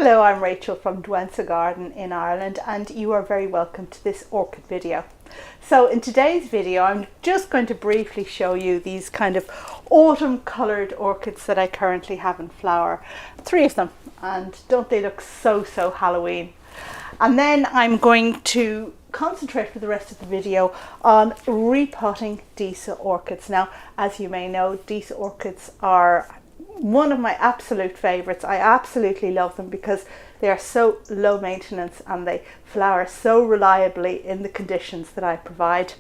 Hello, I'm Rachel from Douentza Garden in Ireland, and you are very welcome to this orchid video. So in today's video I'm just going to briefly show you these kind of autumn coloured orchids that I currently have in flower. 3 of them, and don't they look so Halloween? And then I'm going to concentrate for the rest of the video on repotting Disa orchids. Now, as you may know, Disa orchids are one of my absolute favourites. I absolutely love them because they are so low maintenance and they flower so reliably in the conditions that I provide.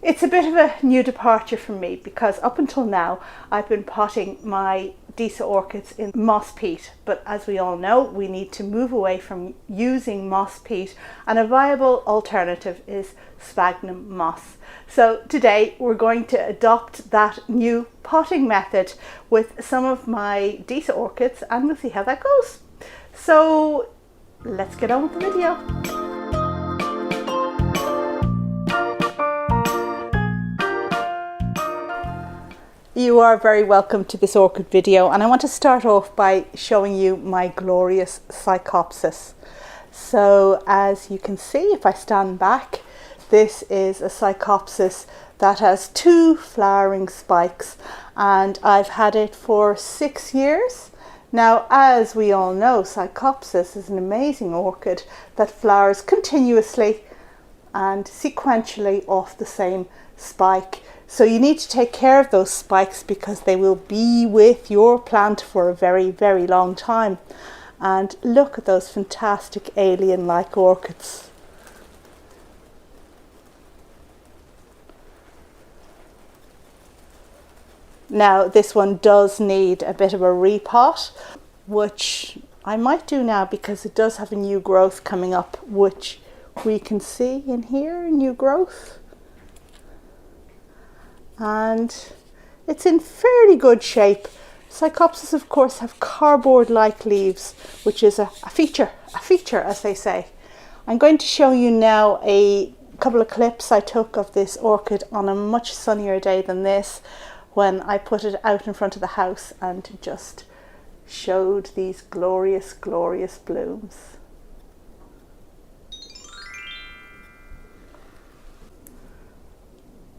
It's a bit of a new departure for me because up until now I've been potting my Disa orchids in moss peat, but as we all know, we need to move away from using moss peat, and a viable alternative is sphagnum moss. So today we're going to adopt that new potting method with some of my Disa orchids, and we'll see how that goes. So let's get on with the video. You are very welcome to this orchid video, and I want to start off by showing you my glorious Psychopsis. So as you can see, if I stand back, this is a Psychopsis that has 2 flowering spikes, and I've had it for 6 years. Now, as we all know, Psychopsis is an amazing orchid that flowers continuously and sequentially off the same spike. So you need to take care of those spikes because they will be with your plant for a very long time. And look at those fantastic alien-like orchids. Now this one does need a bit of a repot, which I might do now because it does have a new growth coming up, which we can see in here, new growth. And it's in fairly good shape. Psychopsis, of course, have cardboard-like leaves, which is a feature as they say. I'm going to show you now a couple of clips I took of this orchid on a much sunnier day than this, when I put it out in front of the house and just showed these glorious blooms.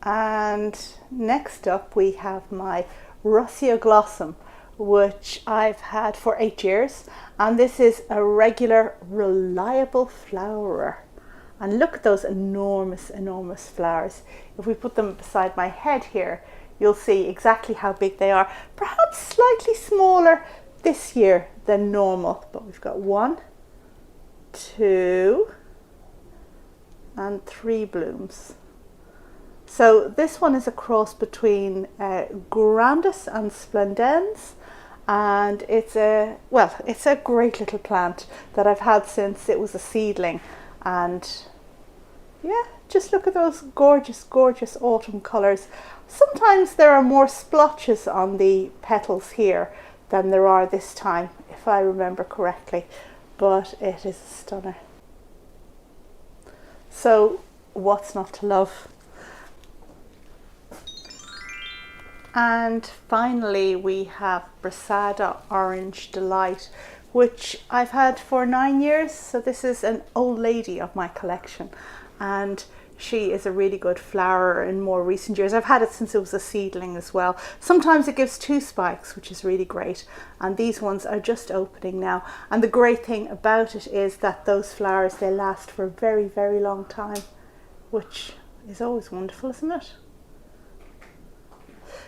And next up we have my Roseoglossum, which I've had for 8 years, and this is a regular reliable flowerer. And look at those enormous flowers. If we put them beside my head here, you'll see exactly how big they are. Perhaps slightly smaller this year than normal, but we've got 1, 2 and 3 blooms. So this one is a cross between Grandis and Splendens, and it's a great little plant that I've had since it was a seedling. And yeah, just look at those gorgeous autumn colours. Sometimes there are more splotches on the petals here than there are this time, if I remember correctly, but it is a stunner. So what's not to love? And finally we have Disa Orange Delight, which I've had for 9 years. So this is an old lady of my collection, and she is a really good flowerer in more recent years. I've had it since it was a seedling as well. Sometimes it gives 2 spikes, which is really great, and these ones are just opening now. And the great thing about it is that those flowers, they last for a very long time, which is always wonderful, isn't it?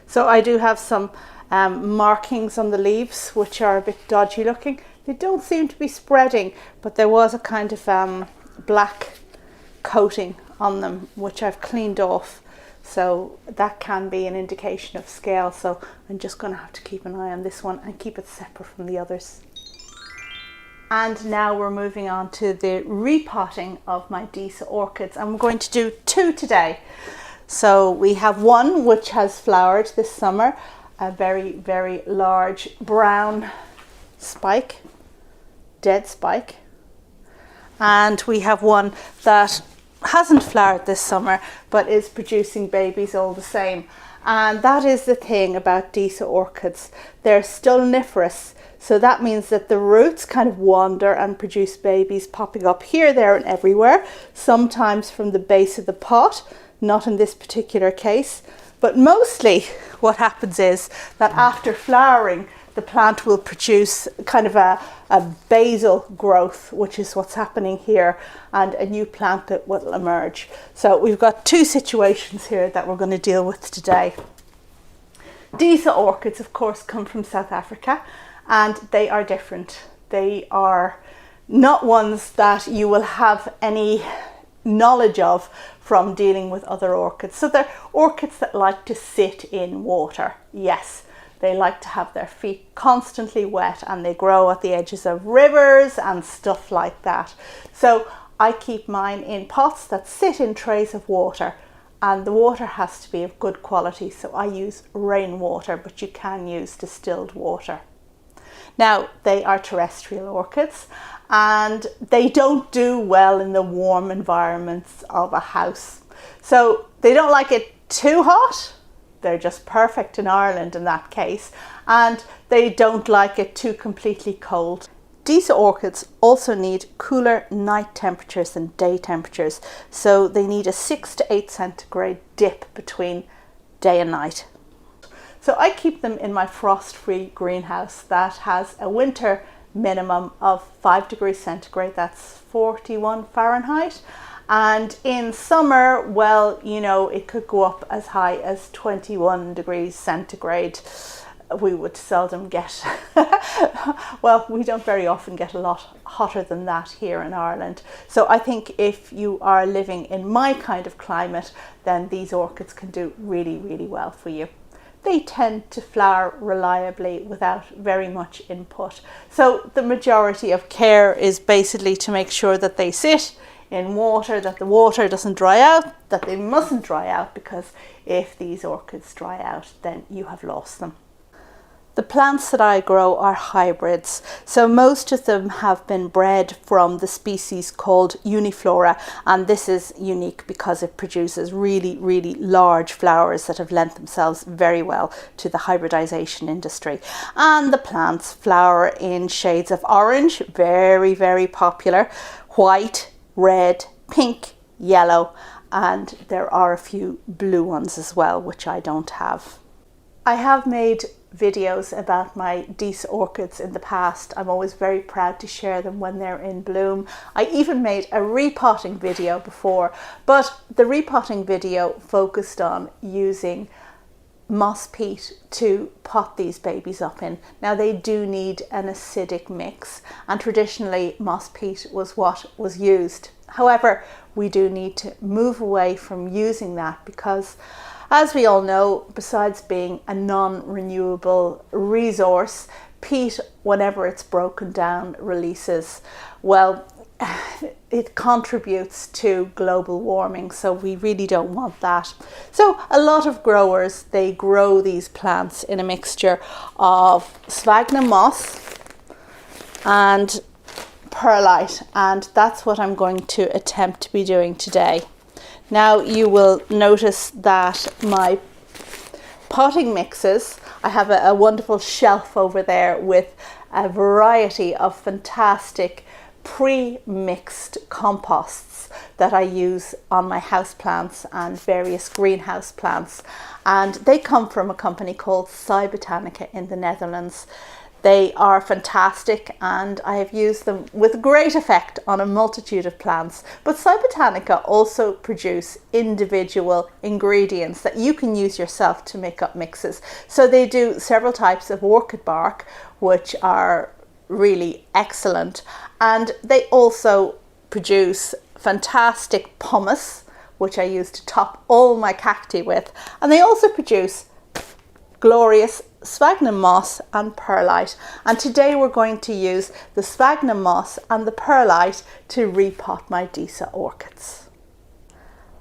So I do have some markings on the leaves which are a bit dodgy looking. They don't seem to be spreading, but there was a kind of black coating on them which I've cleaned off, so that can be an indication of scale. So I'm just going to have to keep an eye on this one and keep it separate from the others. And now we're moving on to the repotting of my Disa orchids, and we're going to do 2 today. So we have one which has flowered this summer, a very large brown spike, dead spike. And we have one that hasn't flowered this summer but is producing babies all the same. And that is the thing about Disa orchids. They're stoloniferous. So that means that the roots kind of wander and produce babies popping up here, there and everywhere. Sometimes from the base of the pot, not in this particular case. But mostly what happens is that after flowering, the plant will produce kind of a basal growth, which is what's happening here, and a new plantlet will emerge. So we've got two situations here that we're going to deal with today. Disa orchids, of course, come from South Africa, and they are different. They are not ones that you will have any knowledge of from dealing with other orchids. So they're orchids that like to sit in water. Yes, they like to have their feet constantly wet, and they grow at the edges of rivers and stuff like that. So I keep mine in pots that sit in trays of water, and the water has to be of good quality. So I use rainwater, but you can use distilled water. Now, they are terrestrial orchids, and they don't do well in the warm environments of a house. So they don't like it too hot. They're just perfect in Ireland in that case, and they don't like it too completely cold. Disa orchids also need cooler night temperatures than day temperatures, so they need a 6 to 8 centigrade dip between day and night. So I keep them in my frost-free greenhouse that has a winter minimum of 5 degrees centigrade, that's 41 Fahrenheit. And in summer, well, you know, it could go up as high as 21 degrees centigrade. We would seldom get, well, we don't very often get a lot hotter than that here in Ireland. So I think if you are living in my kind of climate, then these orchids can do really, really well for you. They tend to flower reliably without very much input. So the majority of care is basically to make sure that they sit in water, that the water doesn't dry out, that they mustn't dry out, because if these orchids dry out, then you have lost them. The plants that I grow are hybrids, so most of them have been bred from the species called Uniflora, and this is unique because it produces really, really large flowers that have lent themselves very well to the hybridization industry. And the plants flower in shades of orange, very, very popular, white, red, pink, yellow, and there are a few blue ones as well, which I don't have. I have made videos about my Disa orchids in the past. I'm always very proud to share them when they're in bloom. I even made a repotting video before, but the repotting video focused on using moss peat to pot these babies up in. Now they do need an acidic mix, and traditionally moss peat was what was used. However, we do need to move away from using that because, as we all know, besides being a non-renewable resource, peat, whenever it's broken down, releases, well, it contributes to global warming, so we really don't want that. So a lot of growers, they grow these plants in a mixture of sphagnum moss and perlite, and that's what I'm going to attempt to be doing today. Now you will notice that my potting mixes, I have a wonderful shelf over there with a variety of fantastic pre-mixed composts that I use on my houseplants and various greenhouse plants, and they come from a company called Sybotanica in the Netherlands. They are fantastic, and I have used them with great effect on a multitude of plants. But Sybotanica also produce individual ingredients that you can use yourself to make up mixes. So they do several types of orchid bark, which are really excellent, and they also produce fantastic pumice, which I use to top all my cacti with, and they also produce glorious sphagnum moss and perlite, and today we're going to use the sphagnum moss and the perlite to repot my Disa orchids.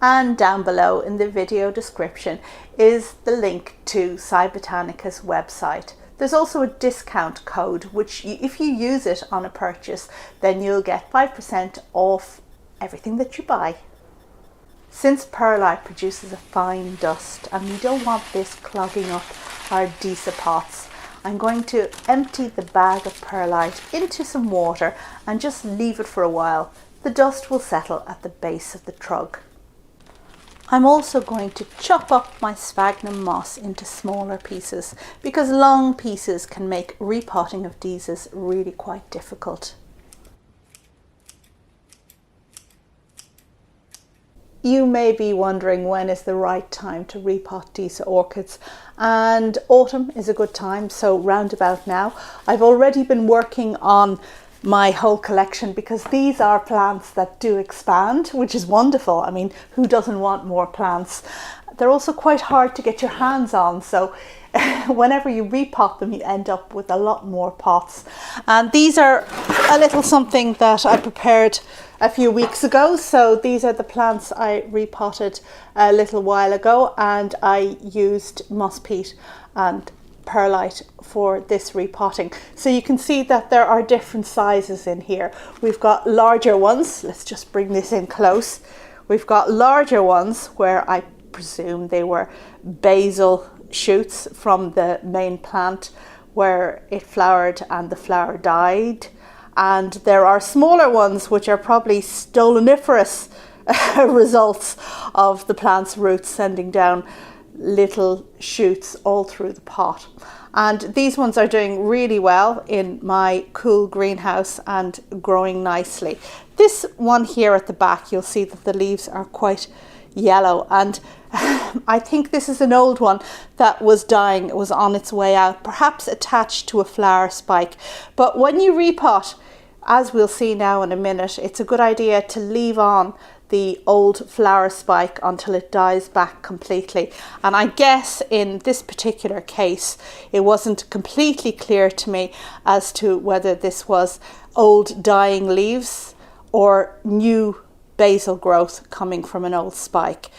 And down below in the video description is the link to Sybotanica's website. There's also a discount code which if you use it on a purchase, then you'll get 5% off everything that you buy. since perlite produces a fine dust and we don't want this clogging up our Disa pots, I'm going to empty the bag of perlite into some water and just leave it for a while. The dust will settle at the base of the trug. I'm also going to chop up my sphagnum moss into smaller pieces because long pieces can make repotting of Disas really quite difficult. You may be wondering when is the right time to repot Disa orchids, and autumn is a good time, so round about now. I've already been working on my whole collection because these are plants that do expand, which is wonderful. I mean, who doesn't want more plants? They're also quite hard to get your hands on, so whenever you repot them you end up with a lot more pots. And these are a little something that I prepared a few weeks ago. So these are the plants I repotted a little while ago, and I used moss peat and perlite for this repotting. So you can see that there are different sizes in here. We've got larger ones. Let's just bring this in close. We've got larger ones where I presume they were basil shoots from the main plant where it flowered and the flower died. And there are smaller ones which are probably stoloniferous results of the plant's roots sending down little shoots all through the pot. And these ones are doing really well in my cool greenhouse and growing nicely. This one here at the back, you'll see that the leaves are quite yellow, and I think this is an old one that was dying. It was on its way out, perhaps attached to a flower spike. But when you repot, as we'll see now in a minute, it's a good idea to leave on the old flower spike until it dies back completely. And I guess in this particular case it wasn't completely clear to me as to whether this was old dying leaves or new basil growth coming from an old spike.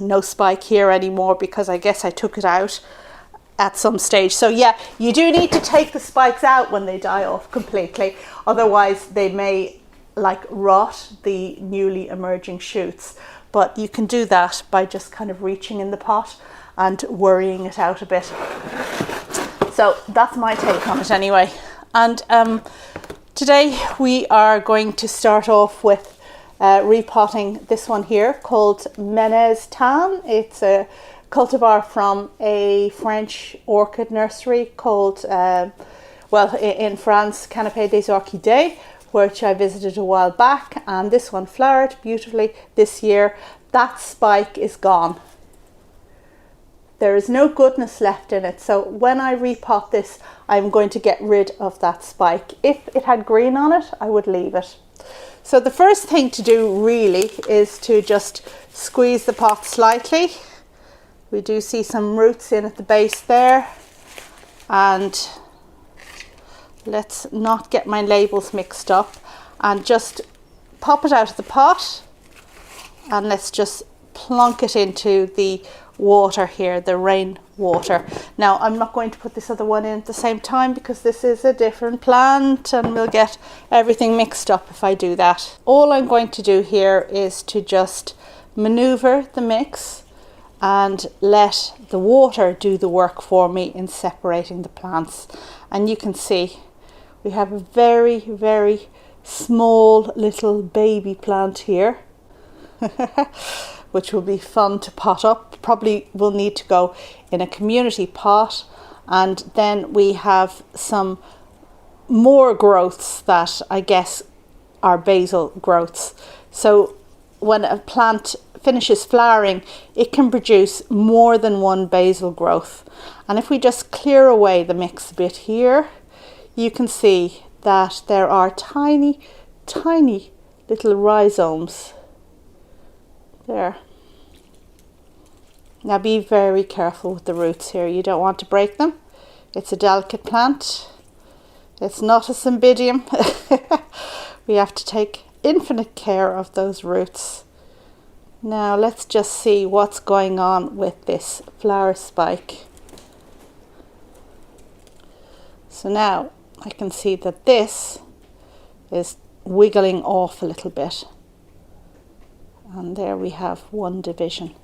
No spike here anymore because I guess I took it out at some stage. So yeah, you do need to take the spikes out when they die off completely, otherwise they may like rot the newly emerging shoots. But you can do that by just kind of reaching in the pot and worrying it out a bit. So that's my take on it anyway. And today we are going to start off with repotting this one here called Menez Tan. It's a cultivar from a French orchid nursery called, well, in France, Canapé des Orchidées, which I visited a while back, and this one flowered beautifully this year. That spike is gone. There is no goodness left in it, so when I repot this I'm going to get rid of that spike. If it had green on it I would leave it. So the first thing to do really is to just squeeze the pot slightly. We do see some roots in at the base there, and let's not get my labels mixed up, and just pop it out of the pot, and let's just plonk it into the water here, the rain water. Now I'm not going to put this other one in at the same time because this is a different plant and we'll get everything mixed up if I do that. All I'm going to do here is to just maneuver the mix and let the water do the work for me in separating the plants. And you can see we have a very, very small little baby plant here which will be fun to pot up. Probably will need to go in a community pot. And then we have some more growths that I guess are basil growths. So when a plant finishes flowering, it can produce more than one basil growth. And if we just clear away the mix a bit here, you can see that there are tiny, tiny little rhizomes there. Now be very careful with the roots here. You don't want to break them. It's a delicate plant. It's not a cymbidium. We have to take infinite care of those roots. Now let's just see what's going on with this flower spike. So now I can see that this is wiggling off a little bit. And there we have one division.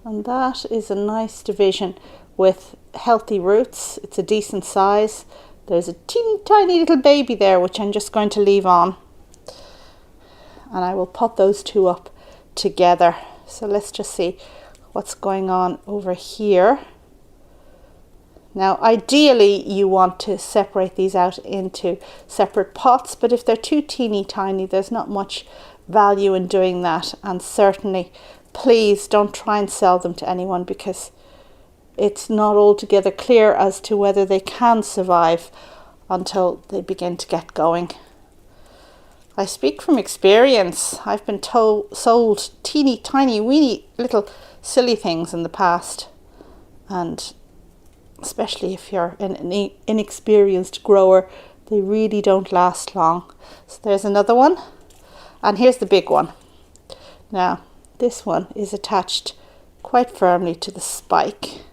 And that is a nice division with healthy roots. It's a decent size. There's a teeny tiny little baby there, which I'm just going to leave on. And I will pot those two up together. So let's just see what's going on over here. Now, ideally, you want to separate these out into separate pots, but if they're too teeny tiny, there's not much value in doing that. And certainly, please don't try and sell them to anyone, because it's not altogether clear as to whether they can survive until they begin to get going. I speak from experience. I've been sold teeny tiny weeny little silly things in the past, and especially if you're an inexperienced grower, they really don't last long. So there's another one, and here's the big one. Now this one is attached quite firmly to the spike,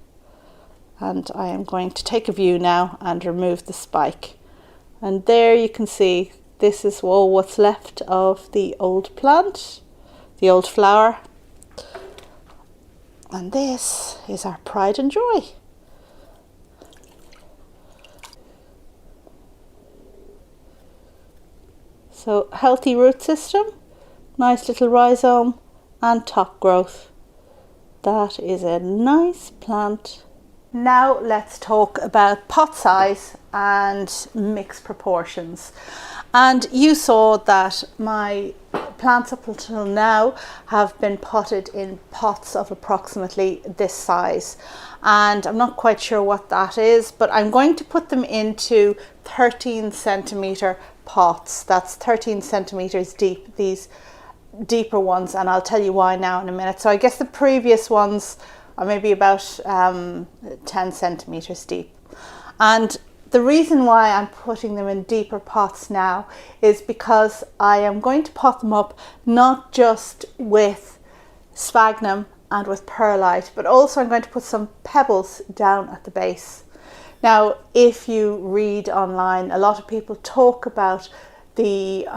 and I am going to take a view now and remove the spike. And there you can see this is what's left of the old plant, the old flower. And this is our pride and joy. So healthy root system, nice little rhizome and top growth. That is a nice plant. Now let's talk about pot size and mix proportions. And you saw that my plants up until now have been potted in pots of approximately this size. And I'm not quite sure what that is, but I'm going to put them into 13 centimeter pots. That's 13 centimeters deep, these deeper ones, and I'll tell you why now in a minute. So I guess the previous ones are maybe about 10 centimeters deep. And the reason why I'm putting them in deeper pots now is because I am going to pot them up not just with sphagnum and with perlite, but also I'm going to put some pebbles down at the base. Now, if you read online, a lot of people talk about the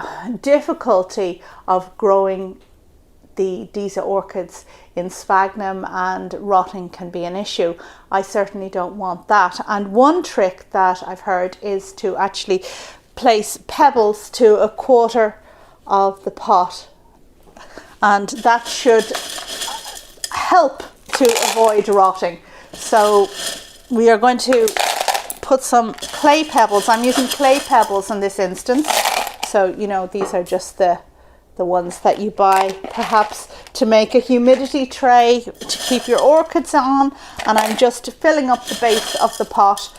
difficulty of growing the Disa orchids in sphagnum, and rotting can be an issue. I certainly don't want that. And one trick that I've heard is to actually place pebbles to a quarter of the pot, and that should help to avoid rotting. So we are going to put some clay pebbles. I'm using clay pebbles in this instance. So, you know, these are just the ones that you buy perhaps to make a humidity tray to keep your orchids on. And I'm just filling up the base of the pot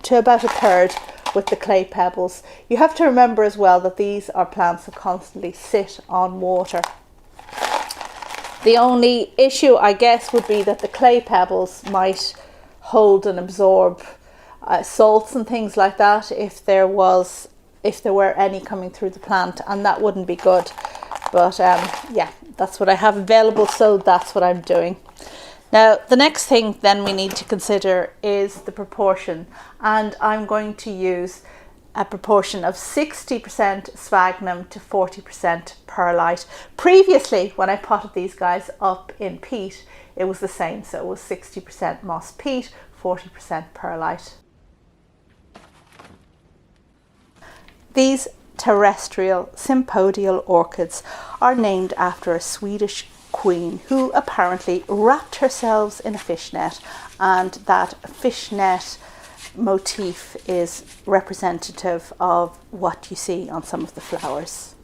to about a third with the clay pebbles. You have to remember as well that these are plants that constantly sit on water. The only issue, I guess, would be that the clay pebbles might hold and absorb salts and things like that if there were any coming through the plant, and that wouldn't be good. But yeah, that's what I have available, so that's what I'm doing. Now, the next thing then we need to consider is the proportion, and I'm going to use a proportion of 60% sphagnum to 40% perlite. Previously, when I potted these guys up in peat, it was the same, so it was 60% moss peat, 40% perlite. These terrestrial sympodial orchids are named after a Swedish queen who apparently wrapped herself in a fishnet, and that fishnet motif is representative of what you see on some of the flowers.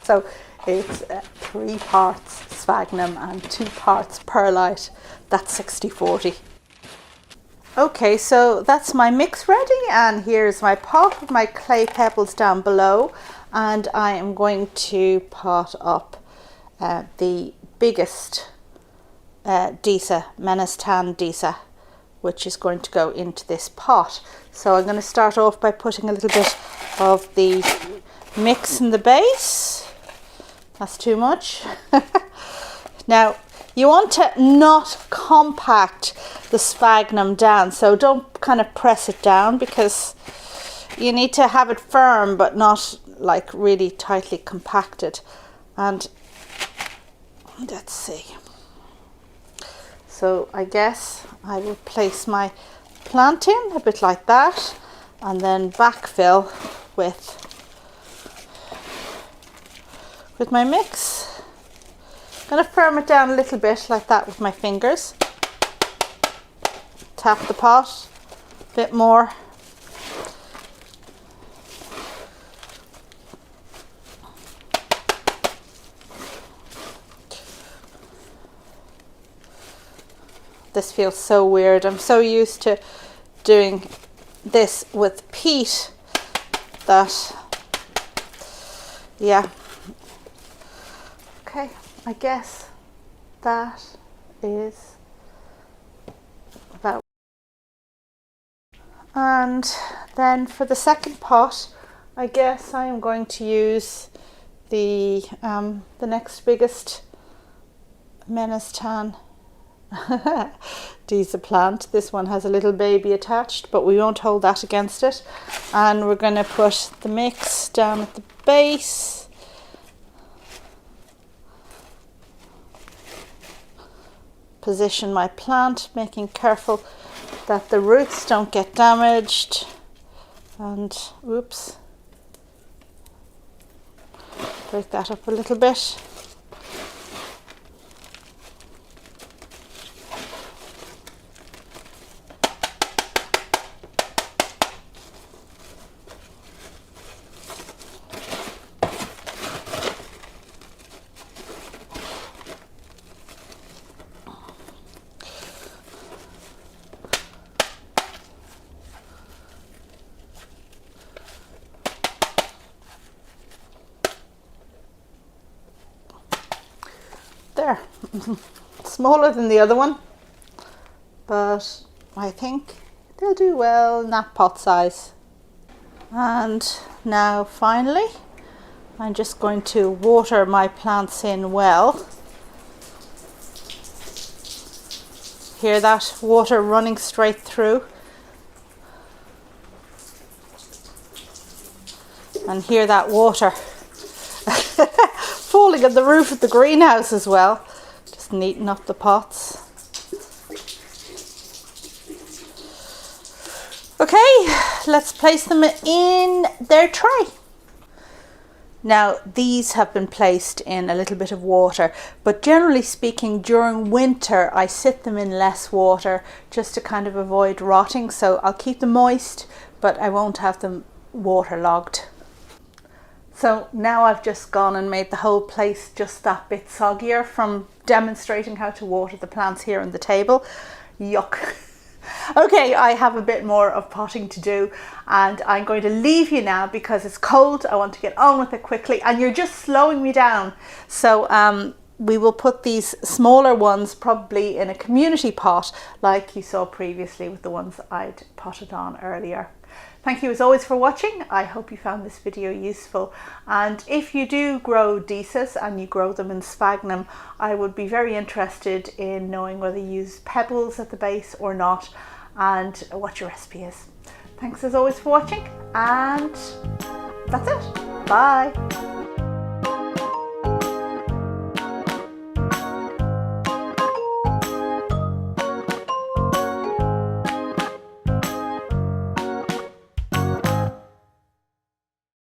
So it's 3 parts sphagnum and 2 parts perlite. That's 60-40. Okay, so that's my mix ready, and here's my pot with my clay pebbles down below, and I am going to pot up the biggest Disa, Menistan Disa, which is going to go into this pot. So I'm going to start off by putting a little bit of the mix in the base. That's too much. Now, You want to not compact the sphagnum down, so don't kind of press it down, because you need to have it firm but not like really tightly compacted. And let's see. So I guess I will place my plant in a bit like that, and then backfill with my mix. I'm going to firm it down a little bit like that with my fingers. Tap the pot a bit more. This feels so weird. I'm so used to doing this with peat that, yeah. Okay, I guess that is about. And then for the second pot, I guess I am going to use the next biggest Menistan Disa plant. This one has a little baby attached, but we won't hold that against it. And we're going to put the mix down at the base. Position my plant, making careful that the roots don't get damaged. And oops, break that up a little bit. There. Smaller than the other one, but I think they'll do well in that pot size. And now finally I'm just going to water my plants in well. Hear that water running straight through, and hear that water falling on the roof of the greenhouse as well. Just neaten up the pots. Okay, let's place them in their tray. Now these have been placed in a little bit of water, but generally speaking during winter I sit them in less water just to kind of avoid rotting, so I'll keep them moist but I won't have them waterlogged. So now I've just gone and made the whole place just that bit soggier from demonstrating how to water the plants here on the table. Yuck. Okay, I have a bit more of potting to do and I'm going to leave you now because it's cold. I want to get on with it quickly and you're just slowing me down. So we will put these smaller ones probably in a community pot like you saw previously with the ones I'd potted on earlier. Thank you as always for watching. I hope you found this video useful, and if you do grow Disas and you grow them in sphagnum, I would be very interested in knowing whether you use pebbles at the base or not and what your recipe is. Thanks as always for watching, and that's it. Bye.